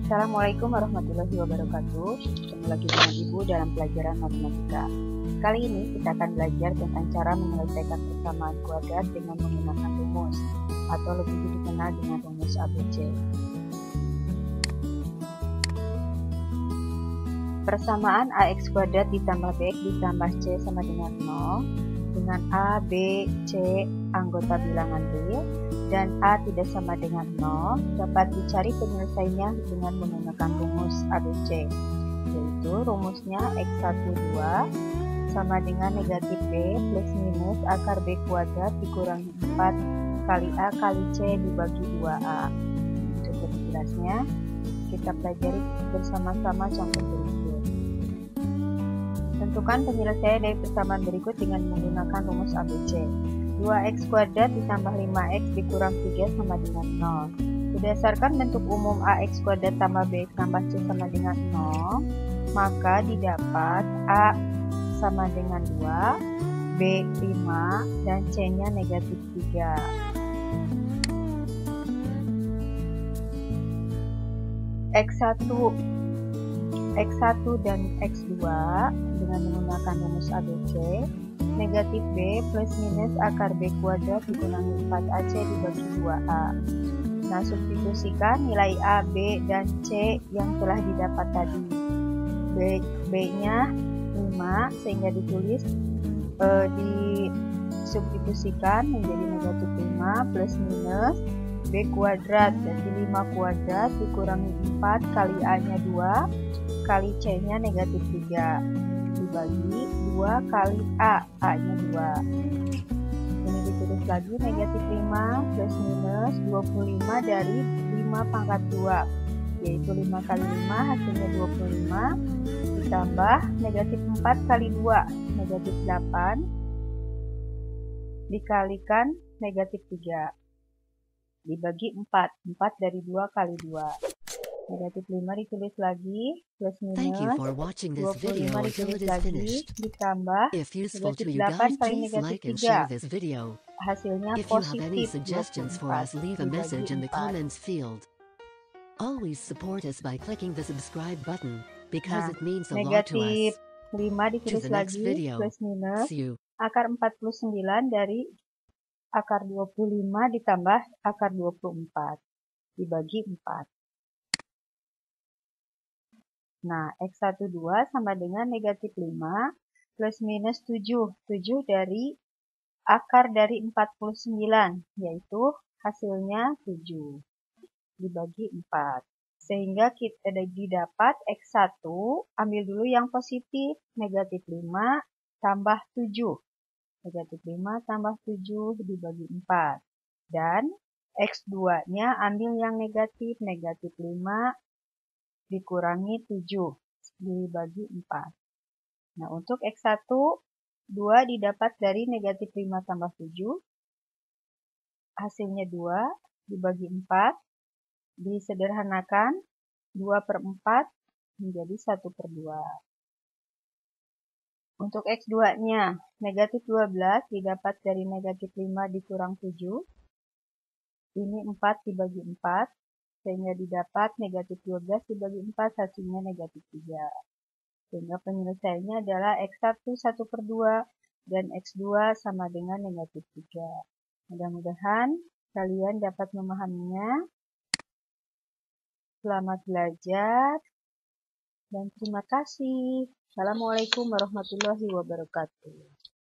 Assalamualaikum warahmatullahi wabarakatuh. Ketemu lagi dengan Ibu dalam pelajaran matematika. Kali ini kita akan belajar tentang cara menyelesaikan persamaan kuadrat dengan menggunakan rumus, atau lebih dikenal dengan rumus ABC. Persamaan AX kuadrat ditambah BX ditambah C sama dengan 0, dengan A, B, C anggota bilangan B, dan A tidak sama dengan 0, dapat dicari penyelesaiannya dengan menggunakan rumus ABC, yaitu rumusnya X1, 2 sama dengan negatif B plus minus akar B kuadrat dikurangi 4 kali A kali C dibagi 2A. Untuk lebih jelasnya, kita pelajari bersama-sama contoh berikut. Tentukan penyelesaian dari persamaan berikut dengan menggunakan rumus ABC. 2x kuadrat ditambah 5x dikurang 3 sama dengan 0. Berdasarkan bentuk umum ax kuadrat tambah bx tambah c sama dengan 0, maka didapat a sama dengan 2, b 5, dan c-nya negatif 3. X1 dan X2 dengan menggunakan rumus ABC, negatif B plus minus akar B kuadrat dikurangi 4AC dibagi 2A. Nah, substitusikan nilai A, B, dan C yang telah didapat tadi. B-nya 5, sehingga ditulis disubstitusikan menjadi negatif 5 plus minus B kuadrat, jadi 5 kuadrat dikurangi 4 kali A-nya 2 kali C-nya negatif 3 dibagi 2 kali A-nya 2. Ini ditulis lagi negatif 5 plus minus 25 dari 5 pangkat 2, yaitu 5 kali 5 hasilnya 25 ditambah negatif 4 kali 2 negatif 8 dikalikan negatif 3 dibagi 4 dari 2 kali 2. Negatif 5 ditulis lagi, plus minus 25 ditulis lagi, ditambah negatif 8 kali negatif 3. Hasilnya positif 24 dibagi 4. Always support us by clicking the subscribe button because it means a lot to negatif us. 5 ditulis lagi, plus minus akar 49 dari akar 25 ditambah akar 24 dibagi 4. Nah, X1, 2 sama dengan negatif 5 plus minus 7. 7 dari akar dari 49, yaitu hasilnya 7 dibagi 4. Sehingga kita didapat X1, ambil dulu yang positif, negatif 5 tambah 7. Negatif 5 tambah 7 dibagi 4. Dan X2-nya ambil yang negatif, negatif 5 dikurangi 7 dibagi 4. Nah, untuk X1, 2 didapat dari negatif 5 tambah 7. Hasilnya 2 dibagi 4. Disederhanakan, 2 per 4 menjadi 1 per 2. Untuk X2-nya, negatif 12 didapat dari negatif 5 dikurang 7. Ini 4 dibagi 4. Sehingga didapat negatif 12 dibagi 4 hasilnya negatif 3. Sehingga penyelesaiannya adalah X1 1 per 2 dan X2 sama dengan negatif 3. Mudah-mudahan kalian dapat memahaminya. Selamat belajar dan terima kasih. Assalamualaikum warahmatullahi wabarakatuh.